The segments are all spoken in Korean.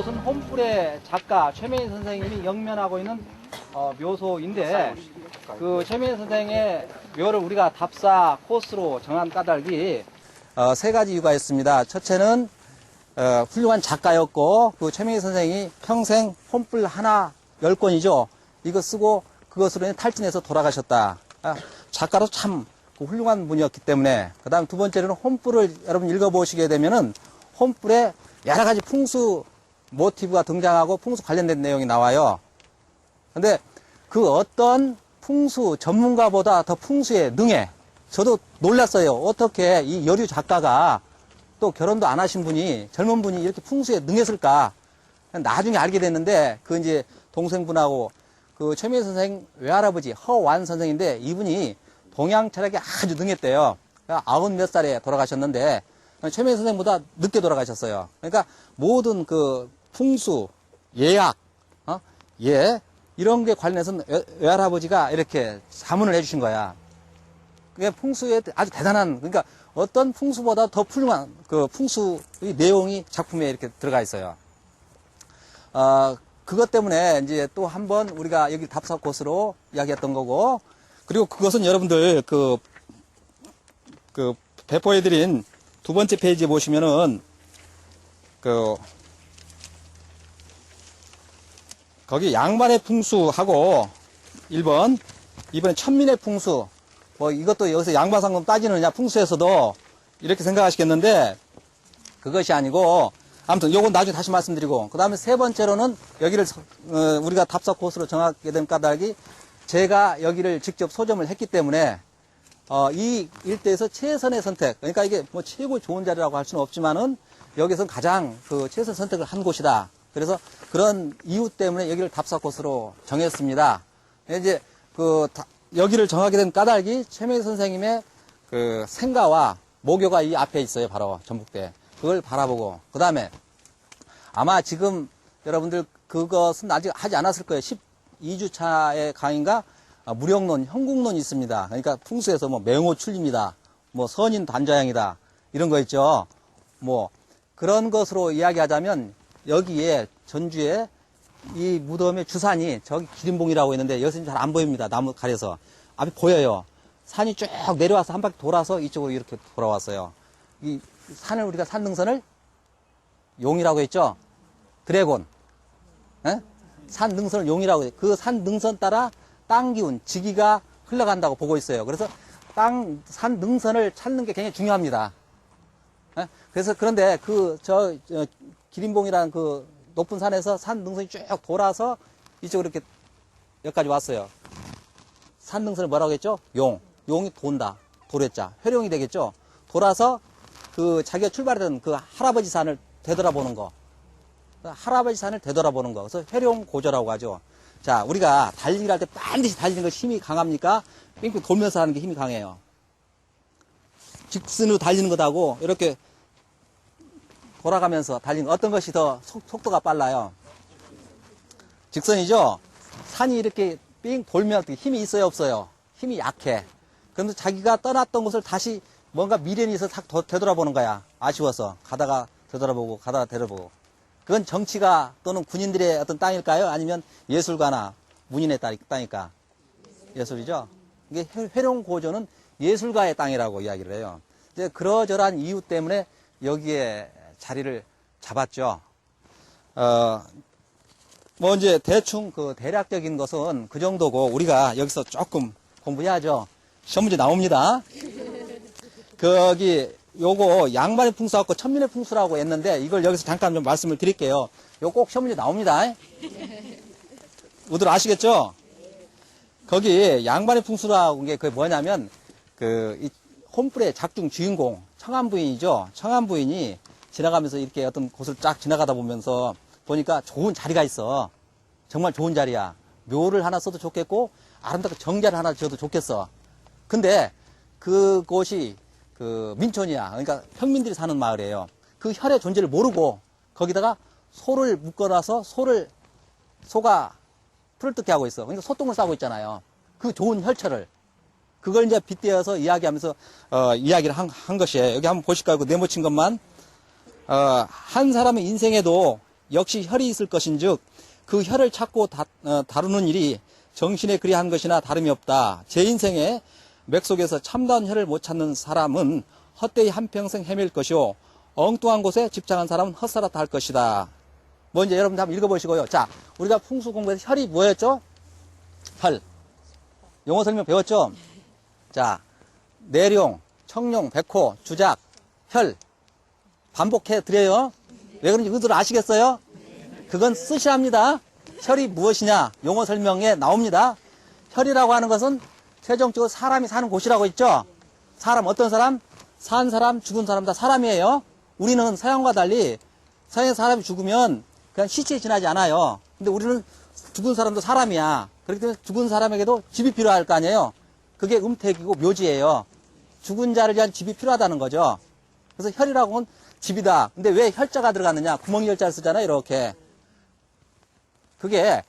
이곳은 홈불의 작가 최명희 선생님이 영면하고 있는 묘소인데, 그 최명희 선생의 묘를 우리가 답사 코스로 정한 까닭이 세 가지 이유가 있습니다. 첫째는 훌륭한 작가였고, 그 최명희 선생이 평생 홈불 하나 10권이죠. 이거 쓰고 그것으로 탈진해서 돌아가셨다. 작가로 참 훌륭한 분이었기 때문에. 그 다음 두 번째로는 홈불을 여러분 읽어보시게 되면은 홈불에 여러 가지 풍수 모티브가 등장하고 풍수 관련된 내용이 나와요. 근데 그 어떤 풍수 전문가보다 더 풍수에 능해. 저도 놀랐어요. 어떻게 이 여류 작가가 또 결혼도 안 하신 분이, 젊은 분이 이렇게 풍수에 능했을까. 나중에 알게 됐는데, 그 이제 동생분하고 그 최명희 선생 외할아버지 허완 선생인데, 이분이 동양 철학에 아주 능했대요. 90몇 살에 돌아가셨는데, 최명희 선생보다 늦게 돌아가셨어요. 그러니까 모든 그 풍수, 예약, 예, 이런 게 관련해서는 외할아버지가 이렇게 자문을 해주신 거야. 그게 풍수에 아주 대단한, 그러니까 어떤 풍수보다 더 훌륭한 그 풍수의 내용이 작품에 이렇게 들어가 있어요. 그것 때문에 이제 또 한 번 우리가 여기 답사 코스로 이야기했던 거고, 그리고 그것은 여러분들 그 배포해드린 두 번째 페이지에 보시면은 거기 양반의 풍수하고 1번, 2번에 천민의 풍수, 뭐 이것도 여기서 양반상금 따지느냐 풍수에서도 이렇게 생각하시겠는데 그것이 아니고, 아무튼 요건 나중에 다시 말씀드리고, 그 다음에 세 번째로는 여기를 우리가 답사 코스로 정하게 된 까닭이, 제가 여기를 직접 소점을 했기 때문에 이 일대에서 최선의 선택, 그러니까 이게 뭐 최고 좋은 자리라고 할 수는 없지만은 여기서는 가장 그 최선 선택을 한 곳이다. 그래서 그런 이유 때문에 여기를 답사 코스로 정했습니다. 이제 여기를 정하게 된 까닭이 최명희 선생님의 그 생가와 모교가 이 앞에 있어요. 바로 전북대. 그걸 바라보고, 그 다음에 아마 지금 여러분들 그것은 아직 하지 않았을 거예요. 12주차의 강의인가 무력론, 형국론이 있습니다. 그러니까 풍수에서 뭐 맹호 출입니다. 뭐 선인 단자양이다. 이런 거 있죠. 뭐 그런 것으로 이야기하자면, 여기에 전주에 이 무덤의 주산이 저기 기린봉이라고 있는데, 여기서는 잘 안 보입니다. 나무 가려서. 앞에 보여요. 산이 쭉 내려와서 한 바퀴 돌아서 이쪽으로 이렇게 돌아왔어요. 이 산을, 우리가 산능선을 용이라고 했죠. 드래곤. 산 능선을 용이라고 해요. 그 산 능선 따라 땅 기운, 지기가 흘러간다고 보고 있어요. 그래서 산 능선을 찾는 게 굉장히 중요합니다. 그래서 그런데 기린봉이라는 그 높은 산에서 산 능선이 쭉 돌아서 이쪽으로 이렇게 여기까지 왔어요. 산 능선을 뭐라고 했죠? 용이 돈다. 도래자. 회룡이 되겠죠? 돌아서 자기가 출발했던 그 할아버지 산을 되돌아보는 거. 할아버지 산을 되돌아보는 거. 그래서 회룡고저라고 하죠. 자, 우리가 달리기를 할 때 반드시 달리는 것이 힘이 강합니까? 빙빙 돌면서 하는 게 힘이 강해요. 직선으로 달리는 것하고 이렇게 돌아가면서 달리는 거, 어떤 것이 더 속도가 빨라요? 직선이죠? 산이 이렇게 삥 돌면 힘이 있어요, 없어요? 힘이 약해. 그런데 자기가 떠났던 곳을 다시 뭔가 미련이 있어서 되돌아보는 거야. 아쉬워서. 가다가 되돌아보고, 가다가 되돌아보고. 그건 정치가 또는 군인들의 어떤 땅일까요? 아니면 예술가나 문인의 땅일까? 예술이죠? 이게 회룡고조는 예술가의 땅이라고 이야기를 해요. 이제 그러저러한 이유 때문에 여기에 자리를 잡았죠. 뭐 이제 대충 대략적인 것은 그 정도고, 우리가 여기서 조금 공부해야죠. 시험 문제 나옵니다. 요거 양반의 풍수하고 천민의 풍수라고 했는데, 이걸 여기서 잠깐 좀 말씀을 드릴게요. 요거 꼭 시험 문제 나옵니다. 모두 아시겠죠? 거기 양반의 풍수라고 게 그게 뭐냐면, 이 홈불의 작중 주인공 청안부인이죠. 청안부인이 지나가면서 이렇게 어떤 곳을 쫙 지나가다 보면서 보니까 좋은 자리가 있어. 정말 좋은 자리야. 묘를 하나 써도 좋겠고 아름답게 정자를 하나 지어도 좋겠어. 근데 그곳이 민촌이야. 그러니까 평민들이 사는 마을이에요. 그 혈의 존재를 모르고 거기다가 소를 묶어놔서 소가 풀을 뜯게 하고 있어. 그러니까 소똥을 싸고 있잖아요. 그 좋은 혈처를. 그걸 이제 빗대어서 이야기하면서 이야기를 한 것이에요. 여기 한번 보실까요? 그 네모친 것만. 한 사람의 인생에도 역시 혈이 있을 것인즉 그 혈을 찾고 다루는 일이 정신에 그리한 것이나 다름이 없다. 제 인생에 맥 속에서 참다운 혈을 못 찾는 사람은 헛되이 한평생 헤맬 것이요 엉뚱한 곳에 집착한 사람은 헛살았다 할 것이다. 뭐 이제 여러분들 한번 읽어보시고요. 자, 우리가 풍수 공부에서 혈이 뭐였죠? 혈. 용어 설명 배웠죠? 자, 내룡, 청룡, 백호, 주작, 혈. 반복해 드려요. 왜 그런지 의도를 아시겠어요? 그건 쓰셔야 합니다. 혈이 무엇이냐? 용어 설명에 나옵니다. 혈이라고 하는 것은 최종적으로 사람이 사는 곳이라고 있죠? 사람, 어떤 사람? 산 사람, 죽은 사람 다 사람이에요. 우리는 서양과 달리 서양의 사람이 죽으면 그냥 시체에 지나지 않아요. 근데 우리는 죽은 사람도 사람이야. 그렇기 때문에 죽은 사람에게도 집이 필요할 거 아니에요. 그게 음택이고 묘지예요. 죽은 자를 위한 집이 필요하다는 거죠. 그래서 혈이라고 하면 집이다. 근데 왜 혈자가 들어갔느냐? 구멍 혈자를 쓰잖아요. 이렇게. 그게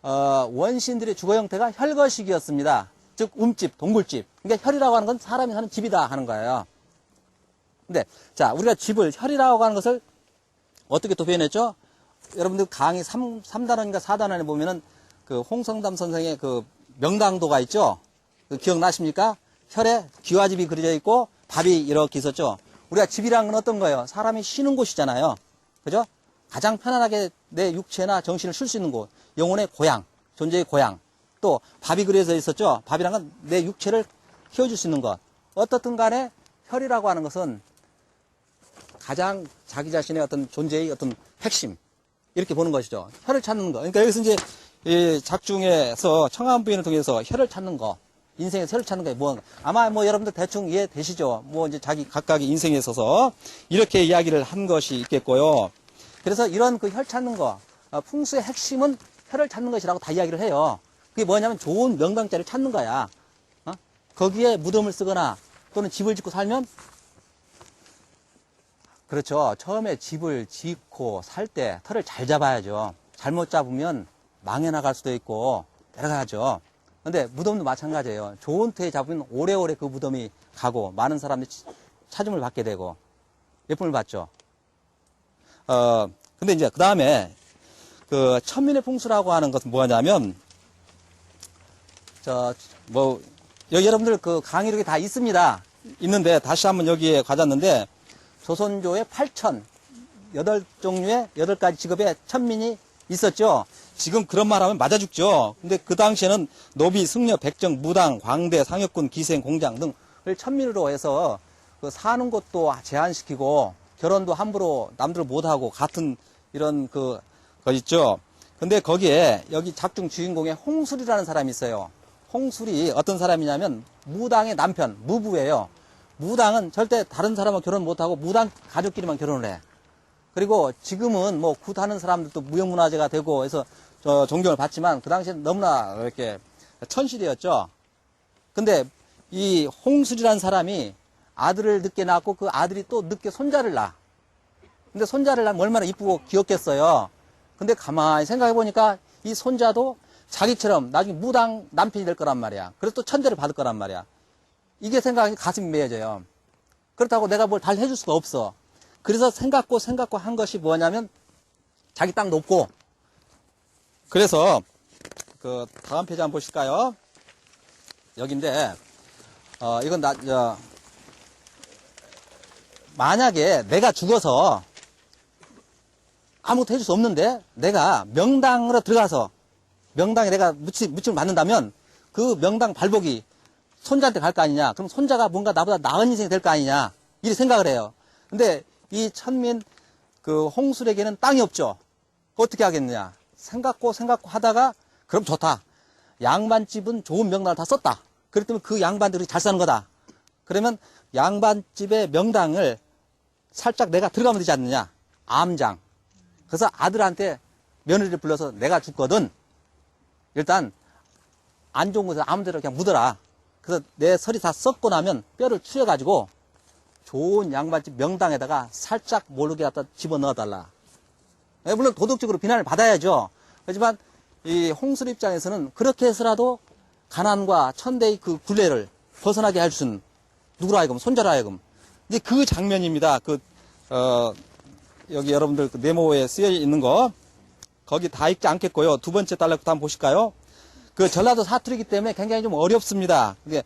원시인들의 주거 형태가 혈거식이었습니다. 즉 움집, 동굴집. 그러니까 혈이라고 하는 건 사람이 사는 집이다 하는 거예요. 근데 자, 우리가 집을 혈이라고 하는 것을 어떻게 또 표현했죠? 여러분들 강의 3단원인가 4단원에 보면은 그 홍성담 선생의 그 명당도가 있죠? 그 기억나십니까? 혈에 귀화집이 그려져 있고 밥이 이렇게 있었죠? 우리가 집이라는 건 어떤 거예요? 사람이 쉬는 곳이잖아요. 그죠? 가장 편안하게 내 육체나 정신을 쉴 수 있는 곳. 영혼의 고향, 존재의 고향. 또 밥이 그려져 있었죠? 밥이란 건 내 육체를 키워줄 수 있는 것. 어떻든 간에 혈이라고 하는 것은 가장 자기 자신의 어떤 존재의 어떤 핵심. 이렇게 보는 것이죠. 혈을 찾는 거. 그러니까 여기서 이제 이 작중에서 청한부인을 통해서 혈을 찾는 거. 인생에서 혈을 찾는 게 뭐, 아마 뭐 여러분들 대충 이해되시죠? 뭐 이제 자기 각각의 인생에 있어서 이렇게 이야기를 한 것이 있겠고요. 그래서 이런 그 혈 찾는 거, 풍수의 핵심은 혈을 찾는 것이라고 다 이야기를 해요. 그게 뭐냐면 좋은 명당자를 찾는 거야. 거기에 무덤을 쓰거나 또는 집을 짓고 살면 그렇죠. 처음에 집을 짓고 살 때 털을 잘 잡아야죠. 잘못 잡으면 망해 나갈 수도 있고 여러 가지죠. 근데 무덤도 마찬가지예요. 좋은 터에 잡으면 오래오래 그 무덤이 가고 많은 사람들이 찾음을 받게 되고 예쁨을 받죠. 근데 이제 그 다음에 그 천민의 풍수라고 하는 것은 뭐냐면 여기 여러분들 그 강의록이 다 있습니다. 있는데 다시 한번 여기에 가졌는데 조선조의 8천 8종류의 8가지 직업의 천민이 있었죠. 지금 그런 말 하면 맞아 죽죠. 근데 그 당시에는 노비, 승려, 백정, 무당, 광대, 상역군, 기생, 공장 등을 천민으로 해서 그 사는 곳도 제한시키고 결혼도 함부로 남들 못하고 같은 이런 거 있죠. 근데 거기에 여기 작중 주인공의 홍술이라는 사람이 있어요. 홍술이 어떤 사람이냐면 무당의 남편, 무부예요. 무당은 절대 다른 사람하고 결혼 못하고 무당 가족끼리만 결혼을 해. 그리고 지금은 뭐 굿하는 사람들도 무형문화재가 되고 해서 존경을 받지만 그 당시에는 너무나 이렇게 천실이었죠. 근데 이 홍술이라는 사람이 아들을 늦게 낳고 그 아들이 또 늦게 손자를 낳아. 근데 손자를 낳으면 얼마나 이쁘고 귀엽겠어요. 근데 가만히 생각해 보니까 이 손자도 자기처럼 나중에 무당 남편이 될 거란 말이야. 그래서 또 천대를 받을 거란 말이야. 이게 생각하니 가슴이 메어져요. 그렇다고 내가 뭘 잘 해줄 수가 없어. 그래서 생각고 한 것이 뭐냐면 자기 땅 높고 그래서 그 다음 페이지 한번 보실까요? 여기인데 이건 만약에 내가 죽어서 아무것도 해줄 수 없는데 내가 명당으로 들어가서 명당에 내가 묻힘을 맞는다면 그 명당 발복이 손자한테 갈 거 아니냐. 그럼 손자가 뭔가 나보다 나은 인생이 될 거 아니냐. 이렇게 생각을 해요. 근데 이 천민 그 홍술에게는 땅이 없죠. 어떻게 하겠느냐. 생각고 하다가 그럼 좋다. 양반집은 좋은 명당을 다 썼다. 그렇기 때문에 그 양반들이 잘 사는 거다. 그러면 양반집의 명당을 살짝 내가 들어가면 되지 않느냐. 암장. 그래서 아들한테 며느리를 불러서 내가 죽거든. 일단 안 좋은 곳에 아무 데나 그냥 묻어라. 그래서 내 설이 다 썩고 나면 뼈를 추려가지고 좋은 양반집 명당에다가 살짝 모르게 갖다 집어넣어달라. 물론 도덕적으로 비난을 받아야죠. 하지만 이 홍술 입장에서는 그렇게 해서라도 가난과 천대의 그 굴레를 벗어나게 할 수는 누구로 하여금 손자로 하여금 이제 그 장면입니다. 여기 여러분들 그 네모에 쓰여 있는 거, 거기 다 읽지 않겠고요. 두 번째 달락부터 한번 보실까요? 그 전라도 사투리이기 때문에 굉장히 좀 어렵습니다. 근데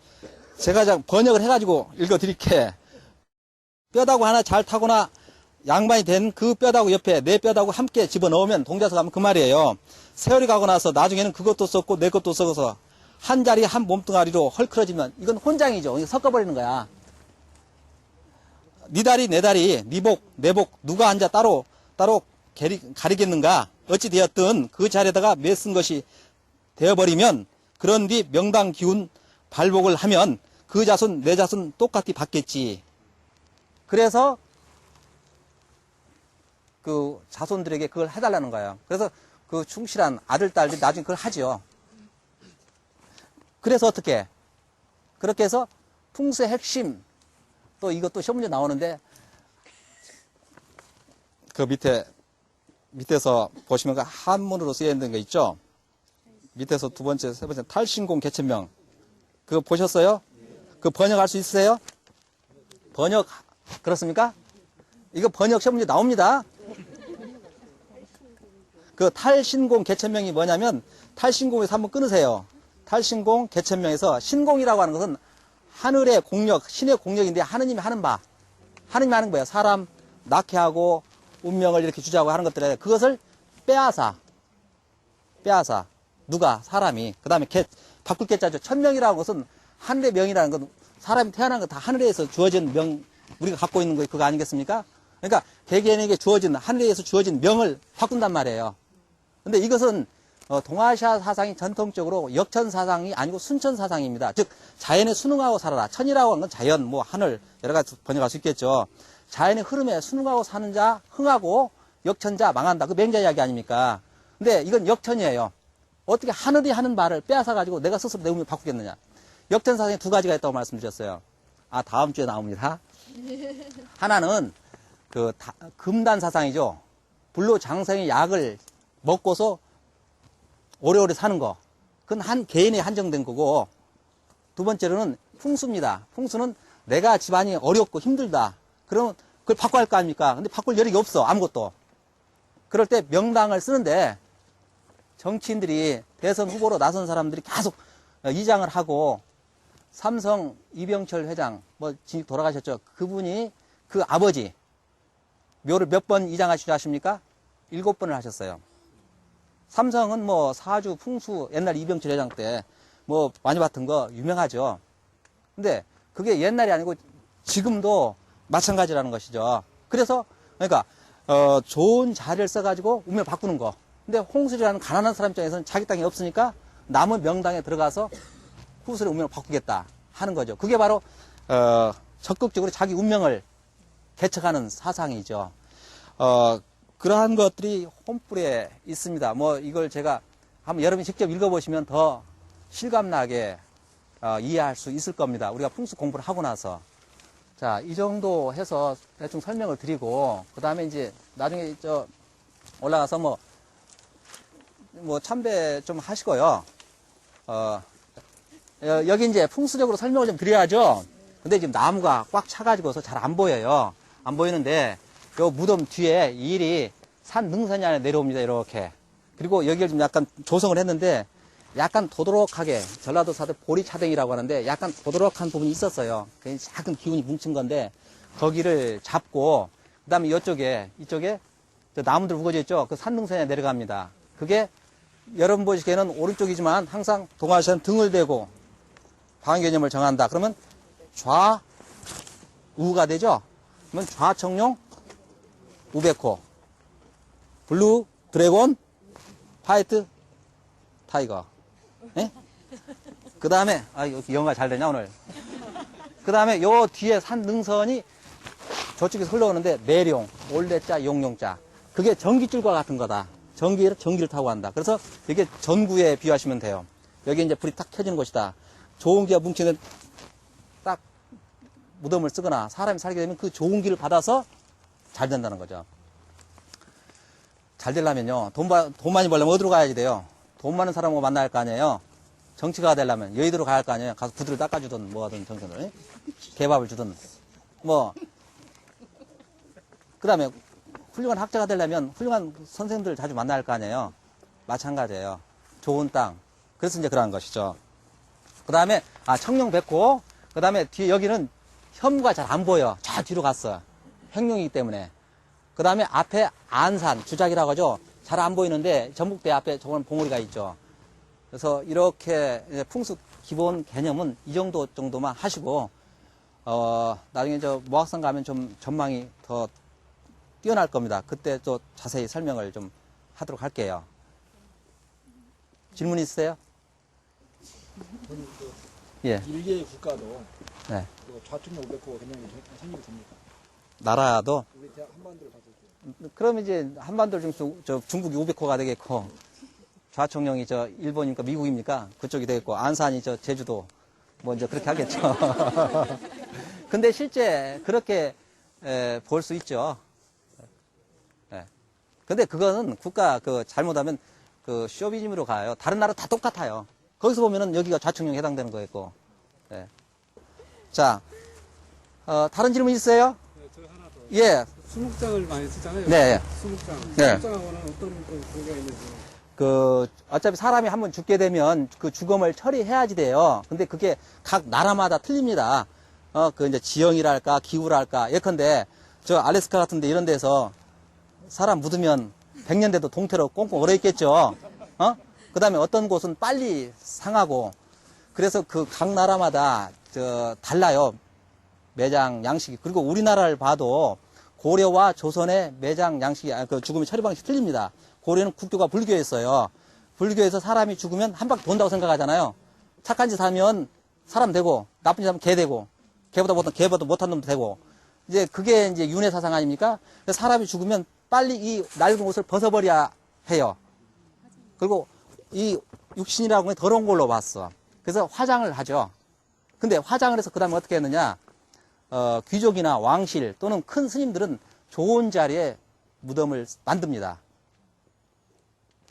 제가 번역을 해가지고 읽어드릴게. 뼈다구 하나 잘 타거나 양반이 된 그 뼈다구 옆에 내 뼈다구 함께 집어넣으면 동자서 가면 그 말이에요. 세월이 가고 나서 나중에는 그것도 썼고 내 것도 썩어서 한 자리 한 몸뚱아리로 헐크러지면 이건 혼장이죠. 이거 섞어버리는 거야. 네 다리 내 다리 네 복 내 복 누가 앉아 따로 가리겠는가. 어찌 되었든 그 자리에다가 메쓴 것이 되어버리면 그런 뒤 명당 기운 발복을 하면 그 자손 내 자손 똑같이 받겠지. 그래서 그 자손들에게 그걸 해달라는 거예요. 그래서 그 충실한 아들, 딸들이 나중에 그걸 하죠. 그래서 어떻게? 그렇게 해서 풍수의 핵심, 또 이것도 시험 문제 나오는데, 그 밑에서 보시면 그 한문으로 쓰여 있는 거 있죠? 밑에서 두 번째, 세 번째, 탈신공 개천명. 그거 보셨어요? 그 번역할 수 있으세요? 번역, 그렇습니까? 이거 번역 시험 문제 나옵니다. 그 탈신공 개천명이 뭐냐면 탈신공에서 한번 끊으세요. 탈신공 개천명에서 신공이라고 하는 것은 하늘의 공력, 신의 공력인데 하느님이 하는 바. 하느님이 하는 거예요. 사람 낳게 하고 운명을 이렇게 주자고 하는 것들에 그것을 빼앗아. 누가? 사람이. 그 다음에 바꿀 개자죠. 천명이라는 것은 하늘의 명이라는 건 사람이 태어난 거 다 하늘에서 주어진 명, 우리가 갖고 있는 거 그거 아니겠습니까? 그러니까 개개인에게 주어진 하늘에서 주어진 명을 바꾼단 말이에요. 근데 이것은 동아시아 사상이 전통적으로 역천 사상이 아니고 순천 사상입니다. 즉 자연에 순응하고 살아라. 천이라고 하는 건 자연, 뭐 하늘 여러 가지 번역할 수 있겠죠. 자연의 흐름에 순응하고 사는 자 흥하고 역천자 망한다. 그 맹자 이야기 아닙니까? 근데 이건 역천이에요. 어떻게 하늘이 하는 말을 빼앗아 가지고 내가 스스로 내 운명을 바꾸겠느냐. 역천 사상이 두 가지가 있다고 말씀드렸어요. 아, 다음 주에 나옵니다. 하나는 금단 사상이죠. 불로장생의 약을 먹고서 오래오래 사는 거. 그건 한 개인에 한정된 거고, 두 번째로는 풍수입니다. 풍수는 내가 집안이 어렵고 힘들다. 그러면 그걸 바꿔야 할 거 아닙니까? 근데 바꿀 여력이 없어. 아무것도. 그럴 때 명당을 쓰는데 정치인들이 대선 후보로 나선 사람들이 계속 이장을 하고 삼성 이병철 회장, 뭐 진즉 돌아가셨죠. 그분이 그 아버지 묘를 몇 번 이장하시지 아십니까? 7번을 하셨어요. 삼성은 뭐 사주, 풍수, 옛날 이병철 회장 때 뭐 많이 봤던 거 유명하죠. 근데 그게 옛날이 아니고 지금도 마찬가지라는 것이죠. 그래서 그러니까 좋은 자리를 써가지고 운명 바꾸는 거. 근데 홍수리라는 가난한 사람 입장에서는 자기 땅이 없으니까 남은 명당에 들어가서 후술의 운명을 바꾸겠다 하는 거죠. 그게 바로 적극적으로 자기 운명을 개척하는 사상이죠. 그러한 것들이 혼불에 있습니다. 뭐 이걸 제가 한번 여러분이 직접 읽어보시면 더 실감나게 이해할 수 있을 겁니다. 우리가 풍수 공부를 하고 나서. 자, 이 정도 해서 대충 설명을 드리고, 그 다음에 이제 나중에 올라가서 뭐 참배 좀 하시고요. 여기 이제 풍수적으로 설명을 좀 드려야죠. 근데 지금 나무가 꽉 차가지고서 잘 안 보여요. 안 보이는데, 요 무덤 뒤에 이 일이 산 능선이 안에 내려옵니다. 이렇게. 그리고 여기를 좀 약간 조성을 했는데, 약간 도도록하게, 전라도 사대 보리차댕이라고 하는데, 약간 도도록한 부분이 있었어요. 작은 기운이 뭉친 건데, 거기를 잡고, 그 다음에 이쪽에 저 나무들 우거져 있죠? 그 산능선에 내려갑니다. 그게, 여러분 보시기에는 오른쪽이지만 항상 동아시아는 등을 대고, 방위 개념을 정한다. 그러면 좌우가 되죠? 그러면 좌청룡, 우백호, 블루, 드래곤, 화이트, 타이거. 그 다음에, 여기 영어가 잘 되냐, 오늘? 그 다음에 요 뒤에 산 능선이 저쪽에서 흘러오는데, 내룡, 올레자, 용룡자. 그게 전기줄과 같은 거다. 전기를 타고 간다. 그래서 이게 전구에 비유하시면 돼요. 여기 이제 불이 딱 켜지는 곳이다. 좋은 기가 뭉치는 딱 무덤을 쓰거나 사람이 살게 되면 그 좋은 기를 받아서 잘 된다는 거죠. 잘 되려면요. 돈 많이 벌려면 어디로 가야지 돼요? 돈 많은 사람하고 만나야 할 거 아니에요? 정치가가 되려면 여의도로 가야 할 거 아니에요? 가서 부두를 닦아주든 뭐 하든 정신을. 개밥을 주든. 뭐. 그 다음에 훌륭한 학자가 되려면 훌륭한 선생님들 자주 만나야 할 거 아니에요. 마찬가지예요. 좋은 땅. 그래서 이제 그러한 것이죠. 그 다음에, 청룡백호. 그 다음에 뒤에 여기는 현무가 잘 안 보여. 저 뒤로 갔어. 횡령이기 때문에. 그 다음에 앞에 안산, 주작이라고 하죠. 잘 안 보이는데 전북대 앞에 저건 봉우리가 있죠. 그래서 이렇게 풍수 기본 개념은 이 정도만 하시고, 나중에 저 모학산 가면 좀 전망이 더 뛰어날 겁니다. 그때 또 자세히 설명을 좀 하도록 할게요. 질문 있으세요? 저는 예. 일개의 국가도 네. 좌측면 500호가 개념이 생기면 됩니까? 나라도? 우리 한반도를 봤을 때. 그러면 이제 한반도 중에서 저 중국이 500호가 되겠고, 좌청룡이 저 일본입니까? 미국입니까? 그쪽이 되겠고, 안산이 저 제주도, 뭐 이제 그렇게 하겠죠. 근데 실제 그렇게 볼 수 있죠. 예. 근데 그거는 국가 잘못하면 쇼비즘으로 가요. 다른 나라 다 똑같아요. 거기서 보면은 여기가 좌청룡에 해당되는 거였고. 예. 자, 다른 질문 있어요? 네, 저 하나 더. 예. 수목장을 많이 쓰잖아요. 네. 수목장. 네. 수목장하고는 어떤 관계가 있는지. 어차피 사람이 한번 죽게 되면 그 죽음을 처리해야지 돼요. 근데 그게 각 나라마다 틀립니다. 이제 지형이랄까, 기후랄까. 예컨대, 저 알래스카 같은데 이런 데서 사람 묻으면 100년 돼도 동태로 꽁꽁 얼어있겠죠. 그 다음에 어떤 곳은 빨리 상하고. 그래서 그 각 나라마다 달라요. 매장 양식이. 그리고 우리나라를 봐도 고려와 조선의 매장 양식이, 죽음의 처리 방식이 틀립니다. 고려는 국교가 불교였어요. 불교에서 사람이 죽으면 한 바퀴 돈다고 생각하잖아요. 착한 짓 하면 사람 되고, 나쁜 짓 하면 개 되고, 개보다 못한 놈도 되고. 이제 그게 이제 윤회 사상 아닙니까? 사람이 죽으면 빨리 이 낡은 옷을 벗어버려야 해요. 그리고 이 육신이라고 하는 더러운 걸로 봤어. 그래서 화장을 하죠. 근데 화장을 해서 그 다음에 어떻게 했느냐? 귀족이나 왕실 또는 큰 스님들은 좋은 자리에 무덤을 만듭니다.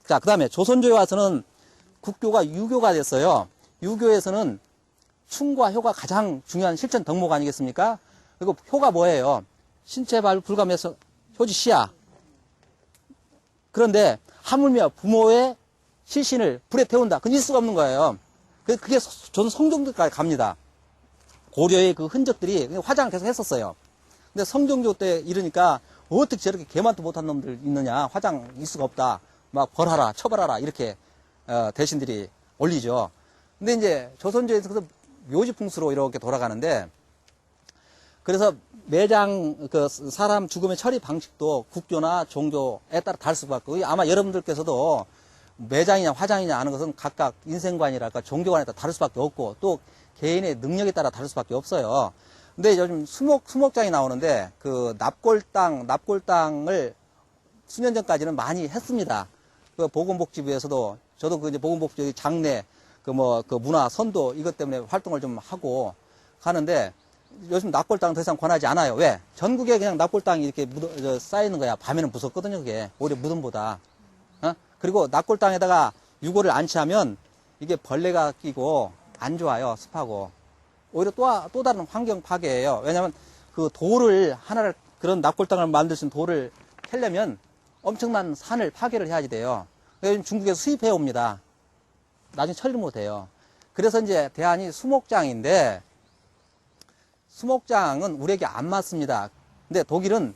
자, 그 다음에 조선조에 와서는 국교가 유교가 됐어요. 유교에서는 충과 효가 가장 중요한 실천 덕목 아니겠습니까? 그리고 효가 뭐예요? 신체 발부 불감해서 효지 시야. 그런데 하물며 부모의 시신을 불에 태운다. 그건 있을 수가 없는 거예요. 그게 조선 성종도까지 갑니다. 고려의 그 흔적들이 화장을 계속 했었어요. 근데 성종조 때 이러니까 어떻게 저렇게 개만도 못한 놈들 있느냐. 화장 있을 수가 없다. 막 벌하라, 처벌하라, 이렇게, 대신들이 올리죠. 근데 이제 조선조에서 묘지풍수로 이렇게 돌아가는데, 그래서 매장, 사람 죽음의 처리 방식도 국교나 종교에 따라 다를 수밖에 없고, 아마 여러분들께서도 매장이냐 화장이냐 하는 것은 각각 인생관이랄까 종교관에 따라 다를 수밖에 없고, 또 개인의 능력에 따라 다를 수밖에 없어요. 근데 요즘 수목장이 나오는데, 납골당을 수년 전까지는 많이 했습니다. 보건복지부에서도, 저도 이제 보건복지부 장례, 문화, 선도, 이것 때문에 활동을 좀 하고 하는데, 요즘 납골당 더 이상 권하지 않아요. 왜? 전국에 그냥 납골당이 이렇게 쌓이는 거야. 밤에는 무섭거든요, 그게. 오히려 무덤보다. 그리고 납골당에다가 유골을 안치하면 이게 벌레가 끼고 안 좋아요, 습하고. 오히려 또 다른 환경 파괴예요. 왜냐면 그 돌을 하나를, 그런 납골당을 만들 수 있는 돌을 캐려면 엄청난 산을 파괴를 해야지 돼요. 요즘 중국에서 수입해 옵니다. 나중에 처리를 못 해요. 그래서 이제 대안이 수목장인데, 수목장은 우리에게 안 맞습니다. 근데 독일은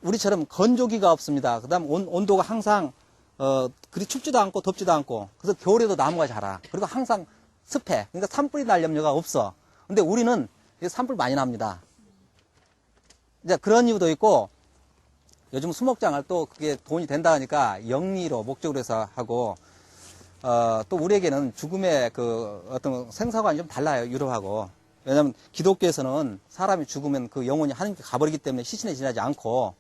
우리처럼 건조기가 없습니다. 그 다음 온도가 항상, 그리 춥지도 않고 덥지도 않고, 그래서 겨울에도 나무가 자라. 그리고 항상 습해. 그러니까 산불이 날 염려가 없어. 근데 우리는 산불 많이 납니다. 이제 그런 이유도 있고, 요즘 수목장을 또 그게 돈이 된다 하니까 영리로 목적으로 해서 하고, 또 우리에게는 죽음의 어떤 생사관이 좀 달라요, 유럽하고. 왜냐면 기독교에서는 사람이 죽으면 그 영혼이 하나님께 가버리기 때문에 시신에 지나지 않고,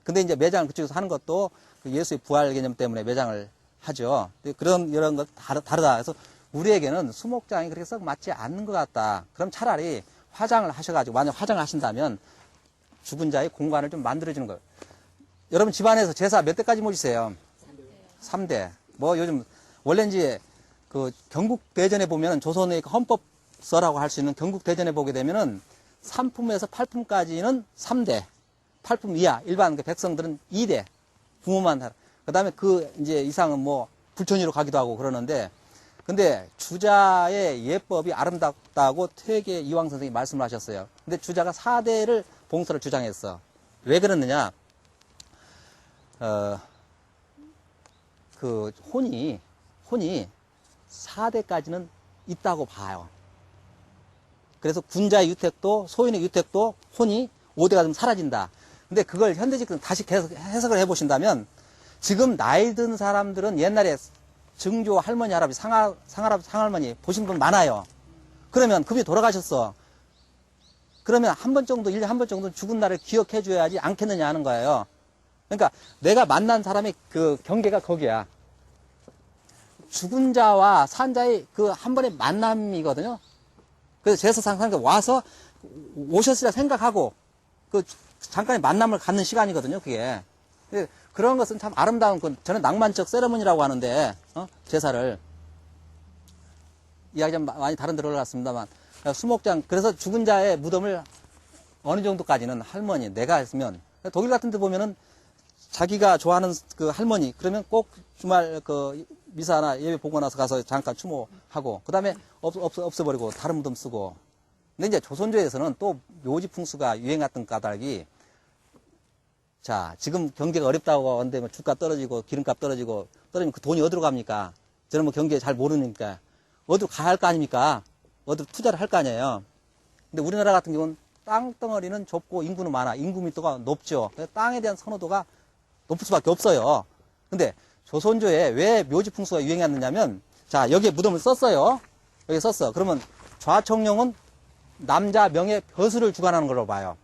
근데 이제 매장을 그쪽에서 하는 것도 그 예수의 부활 개념 때문에 매장을 하죠. 이런 것 다르다. 그래서 우리에게는 수목장이 그렇게 썩 맞지 않는 것 같다. 그럼 차라리 화장을 하셔가지고, 만약 화장을 하신다면 죽은 자의 공간을 좀 만들어주는 거예요. 여러분 집안에서 제사 몇 대까지 모시세요? 3대. 요즘, 원래 이제 경국대전에 보면 조선의 헌법서라고 할 수 있는 경국대전에 보게 되면은 3품에서 8품까지는 3대. 8품 이하 일반 그 백성들은 2대 부모만 살아. 그다음에 그 이제 이상은 뭐 불촌이로 가기도 하고 그러는데 근데 주자의 예법이 아름답다고 퇴계 이황 선생님이 말씀을 하셨어요. 근데 주자가 4대를 봉서를 주장했어. 왜 그러느냐? 그 혼이 4대까지는 있다고 봐요. 그래서 군자의 유택도 소인의 유택도 혼이 5대가 되면 사라진다. 근데 그걸 현대직은 다시 계속 해석을 해보신다면 지금 나이 든 사람들은 옛날에 증조 할머니 할아버지 상할머니 보신 분 많아요. 그러면 그분이 돌아가셨어. 그러면 한 번 정도 1년에 한 번 정도 죽은 날을 기억해 줘야지 않겠느냐 하는 거예요. 그러니까 내가 만난 사람의 그 경계가 거기야. 죽은 자와 산 자의 그 한 번의 만남이거든요. 그래서 제사상사님께 와서 오셨으리라 생각하고 그 잠깐의 만남을 갖는 시간이거든요. 그게. 그런 것은 참 아름다운 저는 낭만적 세레머니라고 하는데 제사를 이야기 좀 많이 다른 데로 올라갔습니다만 수목장 그래서 죽은 자의 무덤을 어느 정도까지는 할머니 내가 했으면 독일 같은 데 보면은 자기가 좋아하는 그 할머니 그러면 꼭 주말 그 미사나 예배 보고 나서 가서 잠깐 추모하고 그 다음에 없애버리고 다른 무덤 쓰고. 근데 이제 조선조에서는 또 묘지 풍수가 유행했던 까닭이 자 지금 경제가 어렵다고 하는데 뭐 주가 떨어지고 기름값 떨어지면 그 돈이 어디로 갑니까? 저는 뭐 경제 잘 모르니까 어디로 가야 할 거 아닙니까? 어디로 투자를 할 거 아니에요. 근데 우리나라 같은 경우는 땅덩어리는 좁고 인구는 많아. 인구密도가 높죠. 그래서 땅에 대한 선호도가 높을 수밖에 없어요. 근데 조선조에 왜 묘지 풍수가 유행했느냐면 자 여기에 무덤을 썼어요. 여기 썼어. 그러면 좌청룡은 남자 명예 벼슬을 주관하는 걸로 봐요.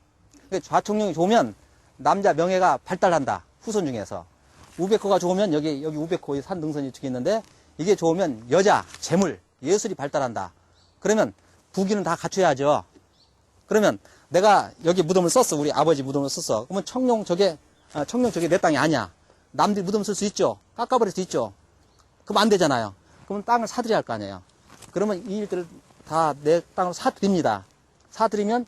좌청룡이 좋으면 남자 명예가 발달한다. 후손 중에서. 우백호가 좋으면 여기 우백호 산 능선이 저기 있는데 이게 좋으면 여자, 재물, 예술이 발달한다. 그러면 부귀는 다 갖춰야죠. 그러면 내가 여기 무덤을 썼어. 우리 아버지 무덤을 썼어. 그러면 청룡 저게 내 땅이 아니야. 남들이 무덤 쓸 수 있죠. 깎아버릴 수 있죠. 그럼 안 되잖아요. 그러면 땅을 사들여야 할 거 아니에요. 그러면 이 일들을 다 내 땅으로 사드립니다. 사드리면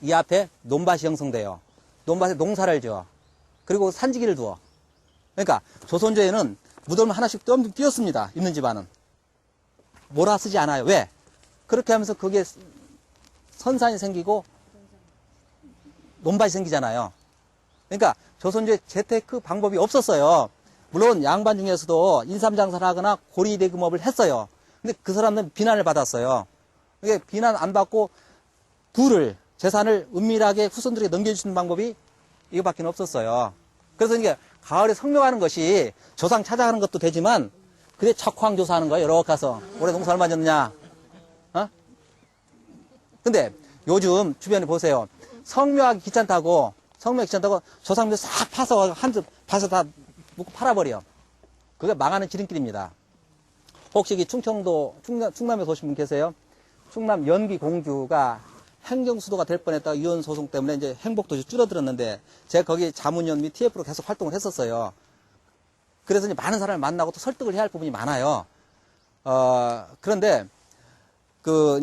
이 앞에 논밭이 형성돼요. 논밭에 농사를 지어. 그리고 산지기를 두어. 그러니까 조선조에는 무덤을 하나씩 띄엄띄엄 띄었습니다. 있는 집안은. 몰아쓰지 않아요. 왜? 그렇게 하면서 그게 선산이 생기고 논밭이 생기잖아요. 그러니까 조선조에 재테크 방법이 없었어요. 물론 양반 중에서도 인삼장사를 하거나 고리대금업을 했어요. 근데 그 사람들은 비난을 받았어요. 이게 비난 안 받고 재산을 은밀하게 후손들에게 넘겨주시는 방법이 이거밖에 없었어요. 그래서 이게 가을에 성묘하는 것이 조상 찾아가는 것도 되지만 그래 척황조사하는 거예요. 이렇게 가서 올해 농사 얼마 졌냐. 근데 요즘 주변에 보세요. 성묘하기 귀찮다고 조상들 싹 파서 파서 다 묶고 팔아버려. 그게 망하는 지름길입니다. 혹시 여기 충남에서 오신 분 계세요? 충남 연기 공주가 행정수도가 될 뻔했다가 이혼 소송 때문에 이제 행복도시 줄어들었는데 제가 거기 자문위원 및 TF로 계속 활동을 했었어요. 그래서 이제 많은 사람을 만나고 또 설득을 해야 할 부분이 많아요. 그런데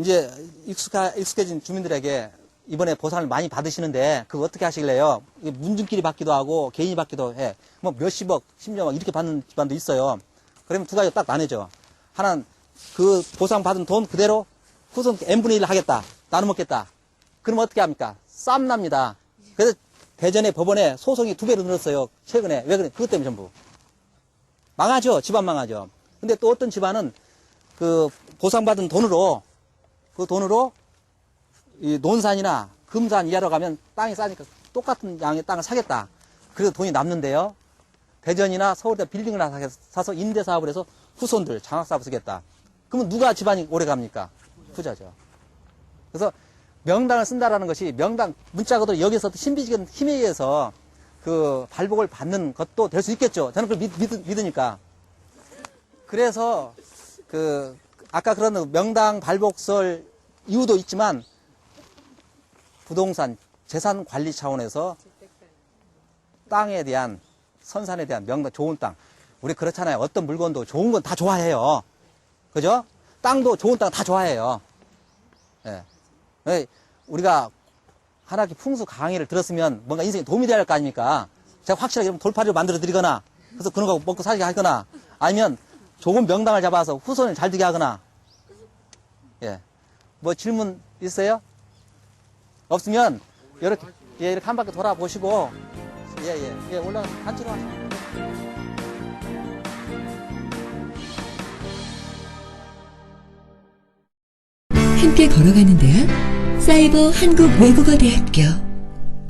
이제 익숙해진 주민들에게 이번에 보상을 많이 받으시는데 그거 어떻게 하시길래요? 문중길이 받기도 하고 개인이 받기도 해. 뭐 몇십억, 10년 이렇게 받는 집안도 있어요. 그러면 두 가지가 딱 나뉘죠. 하나는 그 보상 받은 돈 그대로 후손 n분의 1을 하겠다. 나눠 먹겠다. 그러면 어떻게 합니까? 쌈 납니다. 그래서 대전의 법원에 소송이 2배로 늘었어요. 최근에. 왜 그래? 그것 때문에 전부. 망하죠. 집안 망하죠. 근데 또 어떤 집안은 그 보상받은 돈으로 이 논산이나 금산 이하로 가면 땅이 싸니까 똑같은 양의 땅을 사겠다. 그래서 돈이 남는데요. 대전이나 서울대 빌딩을 하나 사서 임대사업을 해서 후손들 장학사업을 쓰겠다. 그러면 누가 집안이 오래 갑니까? 부자죠. 그래서 명당을 쓴다라는 것이 명당 문자 그대로 여기서 신비적인 힘에 의해서 그 발복을 받는 것도 될 수 있겠죠. 저는 그걸 믿으니까. 그래서 아까 그런 명당 발복설 이유도 있지만 부동산 재산 관리 차원에서 땅에 대한 선산에 대한 명당 좋은 땅 우리 그렇잖아요. 어떤 물건도 좋은 건 다 좋아해요. 그죠? 땅도 좋은 땅 다 좋아해요. 예. 우리가 하나의 풍수 강의를 들었으면 뭔가 인생에 도움이 돼야 할 거 아닙니까? 제가 확실하게 여러분 돌파리를 만들어 드리거나, 그래서 그런 거 먹고 살게 하거나, 아니면 좋은 명당을 잡아서 후손을 잘 되게 하거나, 예. 뭐 질문 있어요? 없으면, 이렇게, 예, 이렇게 한 바퀴 돌아보시고, 예, 올라가, 단체로 하시면. 함께 걸어가는 대학 사이버 한국외국어대학교